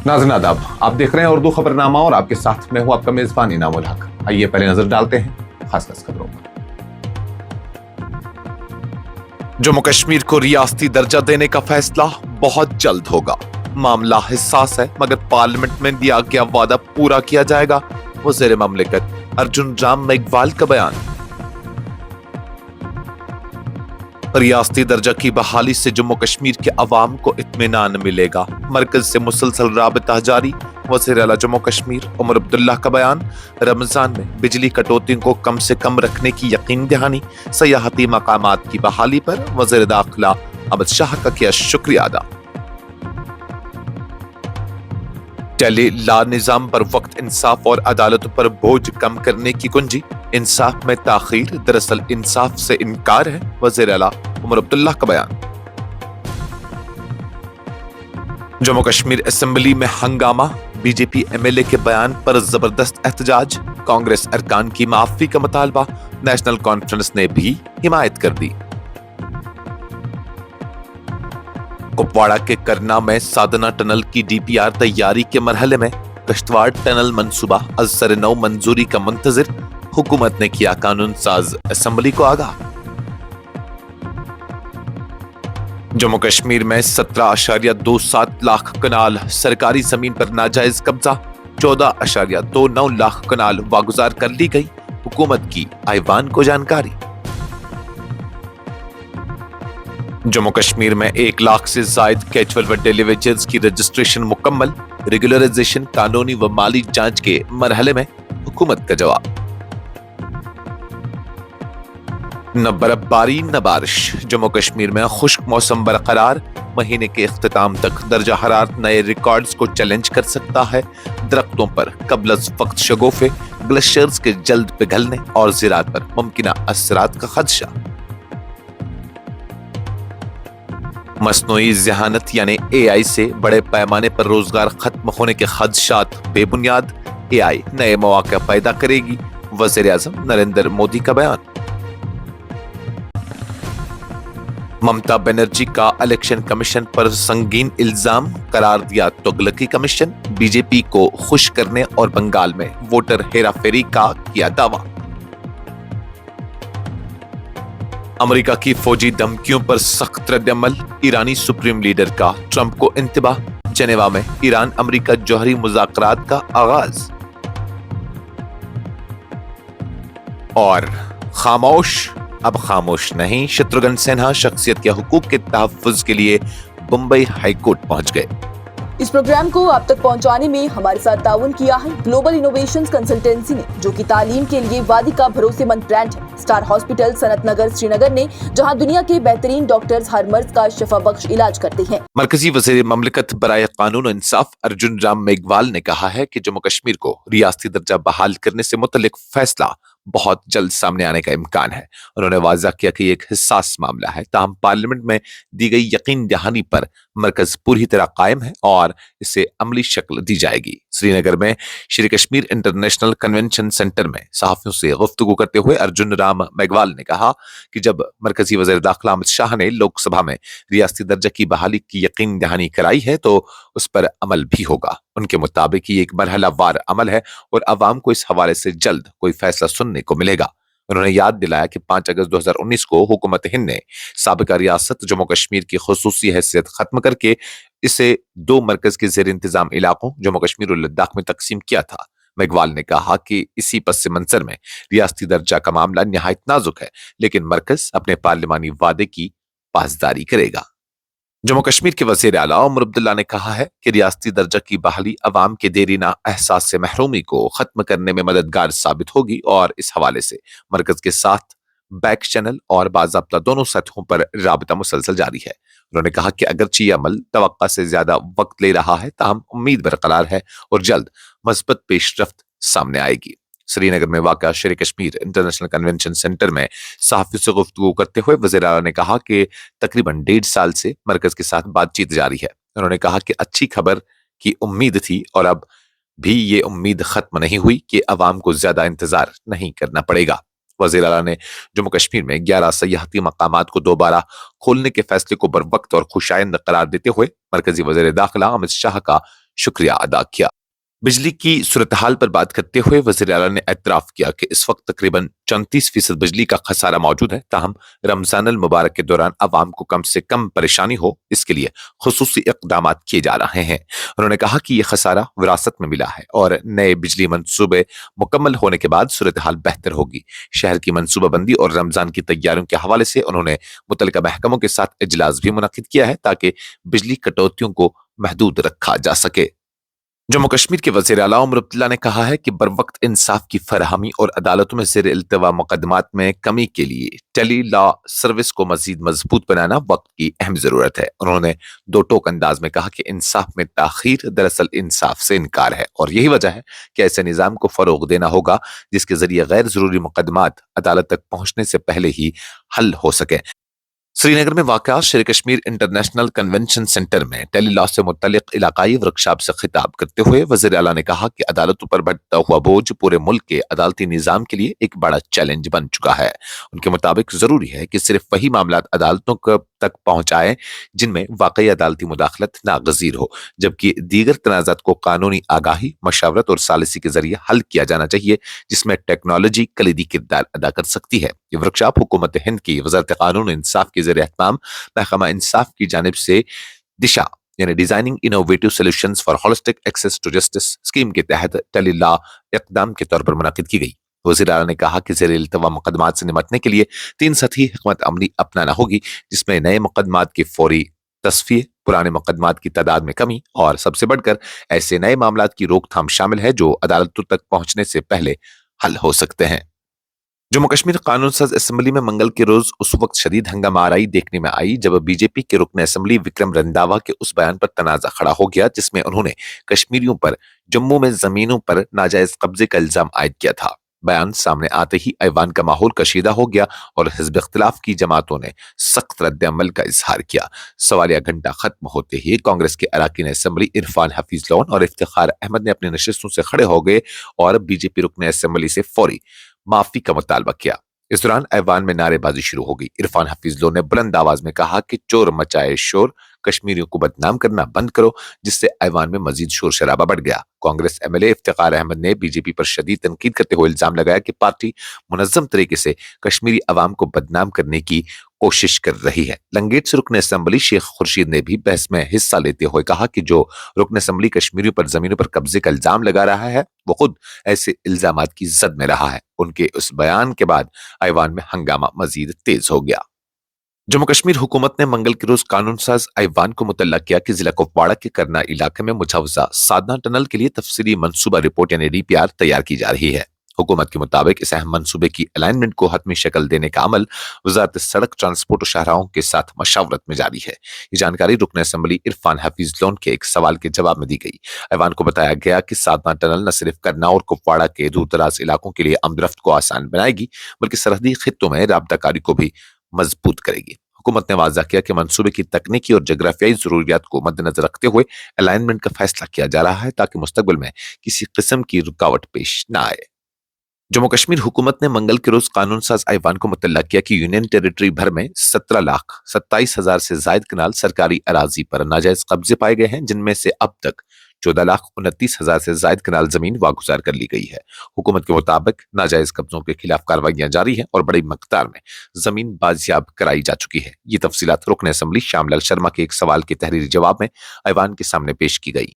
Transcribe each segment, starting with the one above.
नाज़रीन आदाब, आप देख रहे हैं उर्दू खबरनामा और आपके साथ मैं हूं आपका मेजबान इनामुल हक। आइए पहले नजर डालते हैं खास खबरों पर। जम्मू कश्मीर को रियासती दर्जा देने का फैसला बहुत जल्द होगा। मामला हिस्सास है मगर पार्लियामेंट में दिया गया वादा पूरा किया जाएगा। वज़ीर ममलिकत अर्जुन राम मेघवाल का बयान। रियासती दर्जा की बहाली से जम्मू कश्मीर के अवाम को इत्मीनान मिलेगा। मरकज से मुसलसल राबता जारी। वज़ीर आला जम्मू कश्मीर उमर अब्दुल्ला का बयान। रमजान में बिजली कटौती को कम से कम रखने की यकीन दहानी। सयाहती मकामात की बहाली पर वज़ीर दाखिला अमित शाह का किया शुक्रिया अदा। टेली ला निजाम पर वक्त इंसाफ और अदालतों पर बोझ कम करने की कुंजी। इंसाफ में ताखीर दरअसल इंसाफ से इनकार है। वज़ीर आला उमर अब्दुल्ला का बयान। जम्मू कश्मीर असेंबली में हंगामा। बीजेपी एमएलए के बयान पर जबरदस्त एहतजाज। कांग्रेस अरकान की माफी का मुतालबा। नेशनल कॉन्फ्रेंस ने भी हिमायत कर दी। कुपवाड़ा के करना में साधना टनल की डीपीआर तैयारी के मरहले में। कश्तवाड़ टनल मंसूबा अज़सर नौ मंजूरी का मुंतजिर। हुकूमत ने किया कानून साज असेंबली को आगाह। जम्मू कश्मीर में 17.27 लाख कनाल सरकारी जमीन पर नाजायज कब्जा। 14.29 लाख कनाल वागुजार कर ली गई। हुकूमत की आईवान को जानकारी। जम्मू कश्मीर में 1 लाख से जायद कैजुअल व डेली वेजेस की रजिस्ट्रेशन मुकम्मल। रेगुलराइजेशन कानूनी व माली जांच के मरहले में। हुकूमत का जवाब। न बर्फबारी न बारिश। जम्मू कश्मीर में खुश्क मौसम बरकरार। महीने के इख्तिताम तक दर्जा हरारत नए रिकॉर्ड्स को चैलेंज कर सकता है। दरख्तों पर कबलज वक्त शगोफे। ग्लेशियर्स के जल्द पिघलने और ज़राअत पर मुमकिना असरात का खदशा। मस्नूई ज़हानत यानी एआई से बड़े पैमाने पर रोजगार खत्म होने के खदशात बेबुनियाद। एआई नए मौके पैदा करेगी। वज़ीर आज़म नरेंद्र मोदी का बयान। ममता बनर्जी का इलेक्शन कमीशन पर संगीन इल्जाम करार दिया तुगलकी कमीशन। बीजेपी को खुश करने और बंगाल में वोटर हेराफेरी का किया दावा। अमेरिका की फौजी धमकियों पर सख्त रद्द-ए-अमल। ईरानी सुप्रीम लीडर का ट्रंप को इंतबाह। जेनेवा में ईरान अमेरिका जौहरी मुज़ाकरात का आगाज। और खामोश अब खामोश नहीं। शत्रुघ्न सिन्हा शख्सियत के हुकूक के तहफ़्फ़ुज़ के लिए मुंबई हाईकोर्ट पहुंच गए। इस प्रोग्राम को आप तक पहुंचाने में हमारे साथ ताउन किया है ग्लोबल इनोवेशंस कंसल्टेंसी ने, जो कि तालीम के लिए वादी का भरोसेमंद ब्रांड है। स्टार हॉस्पिटल सनत नगर श्रीनगर ने, जहां दुनिया के बेहतरीन डॉक्टर्स हर मर्ज का शफा बख्श इलाज करते हैं। मरकजी वज़ीर ममलिकत बराए कानून और इंसाफ अर्जुन राम मेघवाल ने कहा है कि जम्मू कश्मीर को रियासती दर्जा बहाल करने से मुतल्लिक फैसला बहुत जल्द सामने आने का इम्कान है। उन्होंने वाज़ा किया कि एक हिस्सास मामला है, ताहम पार्लियामेंट में दी गई यकीन दहानी पर मरकज पूरी तरह कायम है और इसे अमली शक्ल दी जाएगी। श्रीनगर में Shri Kashmir international convention centre में सहाफियों से गुफ्तगू करते हुए अर्जुन राम मेघवाल ने कहा कि जब मरकजी वज़ीर दाखिला अमित शाह ने लोकसभा में रियासती दर्जा की बहाली की यकीन दहानी कराई है तो उस पर अमल भी होगा। उनके मुताबिक ये एक मरहला वार अमल है और अवाम को इस हवाले से जल्द कोई फैसला सुनने को मिलेगा। उन्होंने याद दिलाया कि 5 अगस्त 2019 को हुकूमत हिंद ने साबिका रियासत जम्मू कश्मीर की खुसूसी हैसियत खत्म करके इसे 2 मरकज के ज़ेर इंतजाम इलाकों जम्मू कश्मीर और लद्दाख में तकसीम किया था। मेघवाल ने कहा कि इसी पस मंजर में रियासती दर्जा का मामला निहायत नाजुक है, लेकिन मरकज अपने पार्लिमानी वादे की पासदारी करेगा। जम्मू कश्मीर के वज़ीर आला उमर अब्दुल्ला ने कहा है कि रियासती दर्जा की बहाली अवाम के देरीना एहसास से महरूमी को खत्म करने में मददगार साबित होगी और इस हवाले से मरकज के साथ बैक चैनल और बाज़ाब्ता दोनों सतहों पर राबता मुसलसल जारी है। उन्होंने कहा कि अगरचे ये अमल तवक्का से ज्यादा वक्त ले रहा है, ताहम उम्मीद बरकरार है और जल्द मस्बत पेशरफ्त सामने आएगी। श्रीनगर में वाक़ा शेर कश्मीर इंटरनेशनल कन्वेंशन सेंटर में सहाफ़ियों से गुफ्तगू करते हुए वज़ीर आला ने कहा कि तकरीबन 1.5 साल से मरकज के साथ बातचीत जारी है। उन्होंने कहा कि अच्छी खबर की उम्मीद थी और अब भी ये उम्मीद खत्म नहीं हुई कि अवाम को ज्यादा इंतजार नहीं करना पड़ेगा। वज़ीर आला ने जम्मू कश्मीर में 11 सयाहती मकामात को दोबारा खोलने के फैसले को बरवक्त और खुशाइंद करार देते हुए मरकजी वज़ीर दाखिला अमित शाह का शुक्रिया अदा किया। बिजली की सूरत हाल पर बात करते हुए वज़ीर आला ने एतराफ़ किया कि इस वक्त तकरीबन 34% बिजली का खसारा मौजूद है, ताहम रमज़ान अल मुबारक के दौरान अवाम को कम से कम परेशानी हो, इसके लिए खुसूसी इक़दामात किए जा रहे हैं। उन्होंने कहा कि यह खसारा विरासत में मिला है और नए बिजली मंसूबे मुकम्मल होने के बाद सूरत हाल बेहतर होगी। शहर की मनसूबाबंदी और रमज़ान की तैयारियों के हवाले से उन्होंने मुतल्लिका महकमों के साथ इजलास भी मुनक्किद किया है ताकि बिजली कटौतियों को महदूद रखा जा सके। जम्मू कश्मीर के वज़ीर आला उमर अब्दुल्ला ने कहा है कि बरवक्त इंसाफ की फराहमी और अदालतों में ज़ेर इल्तवा मुकदमात में कमी के लिए टेली लॉ सर्विस को मजीद मजबूत बनाना वक्त की अहम ज़रूरत है। उन्होंने दो टोक अंदाज में कहा कि इंसाफ में ताखीर दरअसल इंसाफ से इनकार है और यही वजह है कि ऐसे निज़ाम को फ़रोग देना होगा जिसके ज़रिए गैर ज़रूरी मुकदमात अदालत तक पहुंचने से पहले ही हल हो सके। श्रीनगर में वाक़ा शेर कश्मीर इंटरनेशनल कन्वेंशन सेंटर में टेली लॉ से मुतल्लिक इलाकाई वर्कशॉप से खिताब करते हुए वज़ीर आला ने कहा कि अदालतों पर बढ़ता हुआ बोझ पूरे मुल्क के अदालती निज़ाम के लिए एक बड़ा चैलेंज बन चुका है। उनके मुताबिक ज़रूरी है कि सिर्फ वही मामलात अदालतों तक पहुंचाए जिनमें वाकई अदालती मुदाखलत नागज़ीर हो, जबकि दीगर तनाज़ात को कानूनी आगाही, मशावरत और सालिसी के जरिए हल किया जाना चाहिए, जिसमें टेक्नोलॉजी कलीदी किरदार अदा कर सकती है। ये वर्कशॉप हुकूमत हिंद की वज़ारत कानून इंसाफ के ज़रिए एहतमाम महकमा इंसाफ की जानिब से दिशा यानी designing innovative solutions for holistic access to justice scheme के तहत टेली लॉ इक़दाम के तौर पर मुनक्किद की गई। वज़ीर आला ने कहा कि ज़ेर इल्तवा मुकदमात से निपटने के लिए 3 सतही हिकमत अमली अपनाना होगी, जिसमें नए मुकदमात की फौरी तस्फिये, पुराने मुकदमात की तादाद में कमी और सबसे बढ़कर ऐसे नए मामलात की रोकथाम शामिल है जो अदालतों तक पहुंचने से पहले हल हो सकते हैं। जम्मू कश्मीर कानून साज असेंबली में मंगल के रोज उस वक्त शदीद हंगामा आराई देखने में आई जब बीजेपी के रुकन असेंबली विक्रम रंधावा के उस बयान पर तनाजा खड़ा हो गया जिसमें उन्होंने कश्मीरियों पर जम्मू में जमीनों पर नाजायज कब्जे का इल्जाम आयद किया था। बयान सामने आते ही ऐवान का माहौल कशीदा हो गया और हिज़्ब इख्तिलाफ की जमातों ने सख्त रद्द अमल का इजहार किया। सवालिया घंटा खत्म होते ही कांग्रेस के अरकान असेंबली इरफान हफीज लोन और इफ्तिखार अहमद ने अपनी नशिस्तों से खड़े हो गए और बीजेपी रुकन असेंबली से फौरी माफी का मुतालबा किया। इस दौरान ऐवान में नारेबाजी शुरू हो गई। इरफान हफीज लोन ने बुलंद आवाज में कहा कि चोर मचाए शोर, कश्मीरियों को बदनाम करना बंद करो, जिससे ऐवान में मजीद शोर शराबा बढ़ गया। कांग्रेस एमएलए इफ्तिखार अहमद ने बीजेपी पर शदीद तनकीद करते हुए इल्जाम लगाया कि पार्टी मुनज़्ज़म तरीके से कश्मीरी अवाम को बदनाम करने की कोशिश कर रही है। लंगेट से रुकन असेंबली शेख खुर्शीद ने भी बहस में हिस्सा लेते हुए कहा कि जो रुकन असेंबली कश्मीरियों पर जमीनों पर कब्जे का इल्जाम लगा रहा है वो खुद ऐसे इल्जामात की जद में रहा है। उनके उस बयान के बाद ऐवान में हंगामा मजीद तेज हो गया। जम्मू कश्मीर हुकूमत ने मंगल के रोज कानून साज ऐवान को मुतल्ला किया कि जिला कुपवाड़ा के करना इलाके में मुजवजा साधना टनल के लिए तफसीली मंसूबा रिपोर्ट यानी डीपीआर तैयार की जा रही है। हुकूमत के मुताबिक इस अहम मंसूबे की अलाइनमेंट को हतमी शक्ल देने का अमल वजारत सड़क ट्रांसपोर्ट और शाहराहों के साथ मशावरत में जारी है। ये जानकारी रुकन असेंबली इरफान हफीज लोन के एक सवाल के जवाब में दी गई। ऐवान को बताया गया कि साधना टनल न सिर्फ करना और कुपवाड़ा के दूर दराज इलाकों के लिए आमदरफ्त को आसान बनाएगी बल्कि सरहदी खित्तों में राबताकारी को भी मजबूत करेगी। हुकूमत ने वाज़ा किया कि मंसूबे की तकनीकी और जगराफियाई जरूरियात को मद्देनजर रखते हुए अलाइनमेंट का फैसला किया जा रहा है ताकि मुस्तकबिल में किसी किस्म की रुकावट पेश न आए। जम्मू कश्मीर हुकूमत ने मंगल के रोज कानून साज ऐवान को मुतल्ला किया कि यूनियन टेरिटरी भर में 17,27,000 से जायद कनाल सरकारी अराजी पर नाजायज कब्जे पाए गए हैं, जिनमें से अब तक 14,29,000 से जायद कनाल जमीन वागुजार कर ली गई है। हुकूमत के मुताबिक नाजायज कब्जों के खिलाफ कार्रवाइयां जारी हैं और बड़ी मकदार में जमीन बाजियाब कराई जा चुकी है। ये तफसीलात रुकन असेंबली श्यामलाल शर्मा के एक सवाल के तहरीरी जवाब में ऐवान के सामने पेश की गई।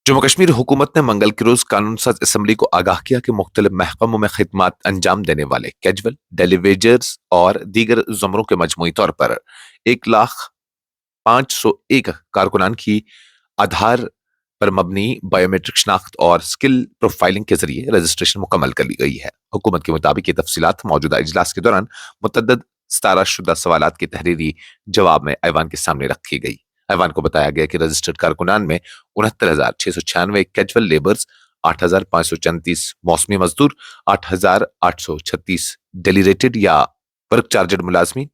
जम्मू कश्मीर हुकूमत ने मंगल के रोज कानून साज असेंबली को आगाह किया कि मुख्तलिफ महकमों में खिदमात अंजाम देने वाले कैजुअल, डेलीवेजर्स और दीगर जुमरों के मजमूई तौर पर 1,05,101 कारकुनान की आधार पर मबनी बायोमेट्रिक शनाख्त और स्किल प्रोफाइलिंग के जरिए रजिस्ट्रेशन मुकम्मल कर ली गई है। हुकूमत के मुताबिक ये तफसीलात मौजूदा इजलास के दौरान मुतअद्दिद सतारा शुदा सवालात के तहरीरी जवाब में ऐवान के सामने रखी गई। ऐवान को बताया गया कि रजिस्टर्ड कारकुनान में 69,696 कैजुअल लेबर्स, 8,534 मौसमी मजदूर, 8,836 डेलीरेटेड या वर्क चार्जड मुलाजमी,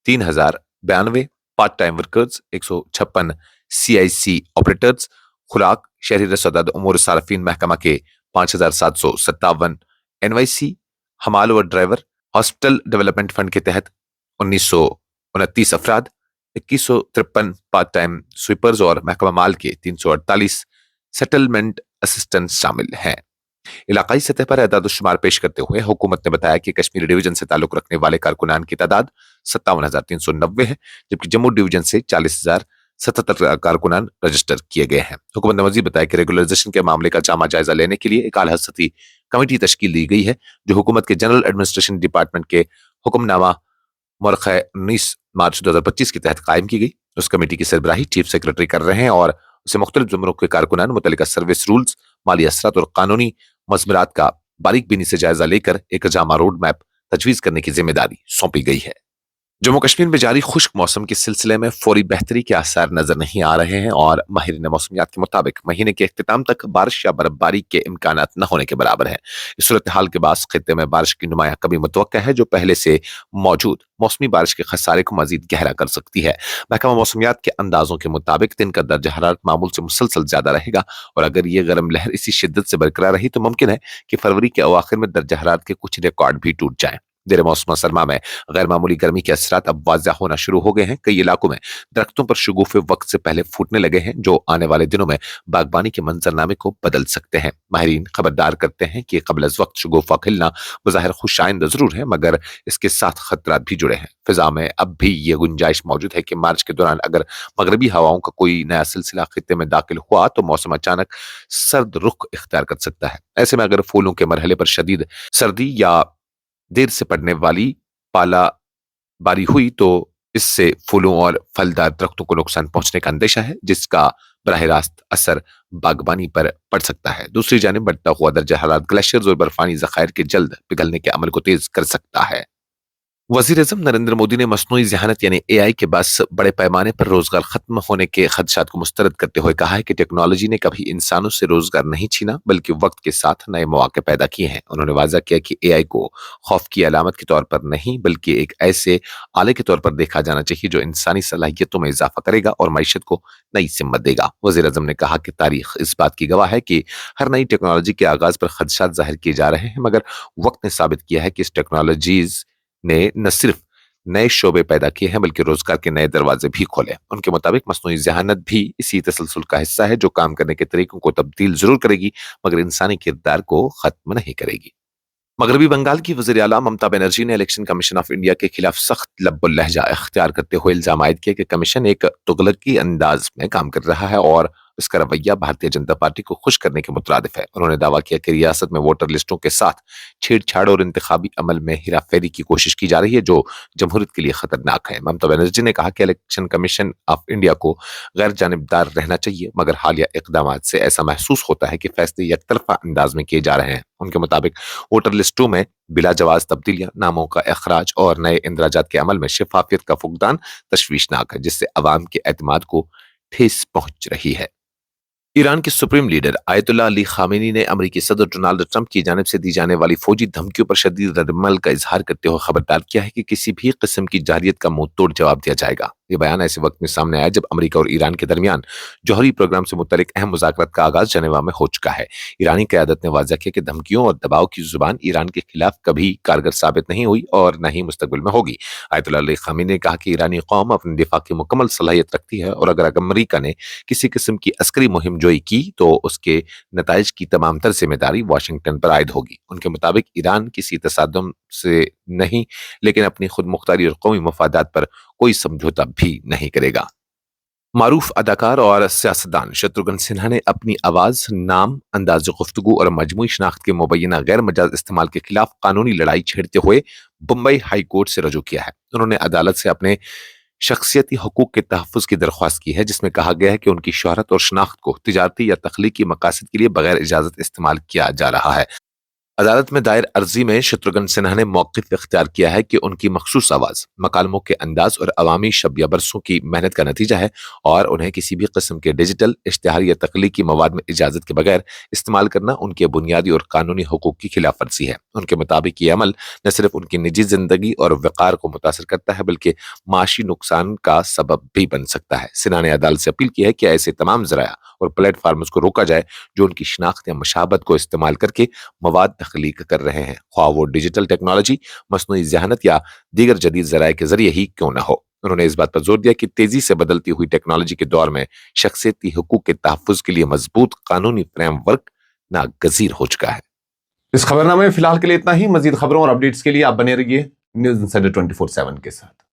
3,092 part time workers, 156 CIC operators, खुराक शहरी रसोदाद उमूर सारफीन महकमा के 5,757 NYC हमाल व ड्राइवर, हॉस्पिटल डेवलपमेंट फंड के तहत 1,929 अफराद, 2,153 पार्ट टाइम स्वीपर्स और महकमा माल के 348 सेटलमेंट असिस्टेंस शामिल हैं। इलाकाई सतह पर एदाद-ओ-शुमार पेश करते हुए हुकूमत ने बताया कि कश्मीरी डिवीजन से ताल्लुक रखने वाले कारकुनान की तादाद 57,390 है, जबकि जम्मू डिवीजन से 40,077 कारकुनान रजिस्टर किए गए हैं। हुकूमत ने मजीद बताया कि रेगुलराइजेशन के मामले का जामा जायजा लेने के लिए एक आला हज़रती कमेटी तश्कील दी गई है, जो हुकूमत के जनरल एडमिनिस्ट्रेशन डिपार्टमेंट के हुक्मनामा मुरख 19 मार्च 2025 के तहत कायम की गई। उस कमेटी की सरबराही चीफ सेक्रेटरी कर रहे हैं और उसे मुख्तलिफ ज़ुमरों के कारकुनान मुतल्लिका सर्विस रूल्स, माली असरात और कानूनी मज़मरात का बारीक बीनी से जायजा लेकर एक जामा रोड मैप तजवीज़ करने की जिम्मेदारी सौंपी गई है। जम्मू कश्मीर में जारी खुश्क मौसम के सिलसिले में फौरी बेहतरी के आसार नजर नहीं आ रहे हैं और माहिरीन मौसमियात के मुताबिक महीने के इख्तिताम तक बारिश या बर्फबारी के इम्कान न होने के बराबर है। इस सूरत हाल के बाद खित्ते में बारिश की नुमाया कमी मुतवक्का है, जो पहले से मौजूद मौसमी बारिश के खसारे को मजीद गहरा कर सकती है। महकमा मौसमियात के अंदाजों के मुताबिक दिन का दर्जा हरारत मामूल से मुसलसल ज्यादा रहेगा और अगर ये गर्म लहर इसी शिद्दत से बरकरार रही तो मुमकिन है कि फरवरी के अवाखिर में दर्जा हरारत के कुछ रिकॉर्ड भी टूट जाएं। देर मौसम सरमा में गैर मामूली गर्मी के असरात अब वाज़ा होना शुरू हो गए हैं। कई इलाकों में दरख्तों पर शगुफे वक्त से पहले फूटने लगे हैं, जो आने वाले दिनों में बागबानी के मंजरनामे को बदल सकते हैं। माहिरीन खबरदार करते हैं कि कबल अज़ वक्त शगुफा खिलना बज़ाहिर खुशाइंद जरूर है, मगर इसके साथ खतरात भी जुड़े हैं। फिजा में अब भी ये गुंजाइश मौजूद है कि मार्च के दौरान अगर मगरबी हवाओं का कोई नया सिलसिला खित्ते में दाखिल हुआ तो मौसम अचानक सर्द रुख इख्तियार कर सकता है। ऐसे में अगर फूलों के मरहले पर शदीद सर्दी या देर से पड़ने वाली पाला बारी हुई तो इससे फूलों और फलदार दरख्तों को नुकसान पहुंचने का अंदेशा है, जिसका बराह रास्त असर बागबानी पर पड़ सकता है। दूसरी जानिब बढ़ता हुआ दर्जा हरारत ग्लेशियर्स और बर्फानी ज़खायर के जल्द पिघलने के अमल को तेज कर सकता है। वज़ीर-ए-आज़म नरेंद्र मोदी ने मस्नूई ज़हानत यानी एआई के बस बड़े पैमाने पर रोजगार खत्म होने के खदशात को मुस्तरद करते हुए कहा है कि टेक्नोलॉजी ने कभी इंसानों से रोजगार नहीं छीना, बल्कि वक्त के साथ नए मौके पैदा किए हैं। उन्होंने वाज़ा किया कि एआई को खौफ की अलामत के तौर पर नहीं, बल्कि एक ऐसे आले के तौर पर देखा जाना चाहिए जो इंसानी सलाहियतों में इजाफा करेगा और मईशत को नई सिमत देगा। वज़ीर-ए-आज़म ने कहा कि तारीख इस बात की गवाह है कि हर नई टेक्नोलॉजी के आगाज पर खदशात जाहिर किए जा रहे हैं, मगर वक्त ने साबित किया है कि इस टेक्नोलॉजीज ने न सिर्फ नए शोबे पैदा किए हैं बल्कि रोजगार के नए दरवाजे भी खोले। उनके मुताबिक मस्नूई ज़हानत भी इसी तसलसल का हिस्सा है, जो काम करने के तरीकों को तब्दील जरूर करेगी मगर इंसानी किरदार को खत्म नहीं करेगी। मगरबी बंगाल की वज़ीर आला ममता बनर्जी ने इलेक्शन कमीशन ऑफ इंडिया के खिलाफ सख्त लब्बुल लहजा इख्तियार करते हुए इल्जाम आयद किया कि कमीशन एक तुगलकी अंदाज में काम कर रहा है और इसका रवैया भारतीय जनता पार्टी को खुश करने के मुतरादिफ है। उन्होंने दावा किया कि रियासत में वोटर लिस्टों के साथ छेड़छाड़ और इंतखाबी अमल में हेराफेरी की कोशिश की जा रही है, जो जमहूरियत के लिए खतरनाक है। ममता बनर्जी ने कहा कि इलेक्शन कमीशन ऑफ इंडिया को गैर जानिबदार रहना चाहिए, मगर हालिया इकदाम से ऐसा महसूस होता है कि फैसले यकतरफा अंदाज में किए जा रहे हैं। उनके मुताबिक वोटर लिस्टों में बिला जवाज तब्दीलियां, नामों का अखराज और नए इंदराजात के अमल में शफाफियत का फुकदान तशवीशनाक है, जिससे अवाम के एतमाद को ठेस पहुंच रही है। ईरान के supreme leader Ayatollah Ali Khamenei ने अमेरिकी सदर डोनाल्ड ट्रंप की जानिब से दी जाने वाली फौजी धमकियों पर शदीद रद्दमल का इजहार करते हुए खबरदार किया है कि किसी भी किस्म की जारियत का मुंह तोड़ जवाब दिया जाएगा। ये बयान ऐसे वक्त में सामने आया जब अमेरिका और ईरान के दरमियान जौहरी प्रोग्राम से मुतल्लिक अहम मुज़ाकरात का आगाज जनेवा में हो चुका है। ईरानी क़यादत ने वाज़ा किया कि धमकियों और दबाव की जुबान ईरान के खिलाफ कभी कारगर साबित नहीं हुई और न ही मुस्तकबिल में होगी। आयतुल्लाह अली खामेनी ने कहा कि ईरानी कौम अपने दिफा की मुकम्मल सलाहियत रखती है और अगर अमेरिका ने किसी किस्म की अस्करी मुहिम जोई की तो उसके नताइज की तमाम तर जिम्मेदारी वाशिंगटन पर आयद होगी। उनके मुताबिक ईरान किसी तसादम से नहीं, लेकिन अपनी खुद मुख्तारी और कौमी मफादात पर कोई समझौता भी नहीं करेगा। मारूफ अदाकार और सियासतदान शत्रुघ्न सिन्हा ने अपनी आवाज, नाम, अंदाज गुफ्तगू और मजमूई शनाख्त के मुबैना गैर मजाज इस्तेमाल के खिलाफ कानूनी लड़ाई छेड़ते हुए बम्बई हाई कोर्ट से रजू किया है। उन्होंने अदालत से अपने शख्सियती हकूक के तहफ़्फ़ुज़ की दरख्वास्त की है, जिसमें कहा गया है कि उनकी शोहरत और शनाख्त को तिजारती या तख्लीकी मकासद के लिए बगैर इजाजत इस्तेमाल किया जा रहा है। अदालत में दायर अर्जी में शत्रुघ्न सिन्हा ने मौक़िफ़ इख्तियार किया है कि उनकी मखसूस आवाज़ मकालमों के अंदाज और अवामी शब बरसों की मेहनत का नतीजा है और उन्हें किसी भी किस्म के डिजिटल इश्तिहार या तख्लीकी मवाद में इजाज़त के बगैर इस्तेमाल करना उनके बुनियादी और कानूनी हकूक़ की खिलाफ वर्जी है। उनके मुताबिक ये अमल न सिर्फ उनकी निजी ज़िंदगी और वक़ार को मुतासर करता है बल्कि माशी नुकसान का सबब भी बन सकता है। सिन्हा ने अदालत से अपील की है कि ऐसे तमाम ज़राया और प्लेटफार्म्स को रोका जाए जो उनकी शनाख्त या मशाबत को इस्तेमाल करके मवाद तख्लीक कर रहे हैं, ख्वाह वो डिजिटल टेक्नोलॉजी, मसनूई ज़हानत या दीगर जदीद ज़राए के जरिए ही क्यों न हो। انہوں نے اس بات پر زور دیا کہ تیزی سے بدلتی ہوئی ٹیکنالوجی کے دور میں شخصیتی حقوق کے تحفظ کے لیے مضبوط قانونی فریم ورک ناگزیر ہو چکا ہے۔ اس خبرنامے میں فی الحال کے لیے اتنا ہی۔ مزید خبروں اور اپڈیٹس کے لیے آپ بنے رہیے نیوز انسائڈر 24/7 کے ساتھ۔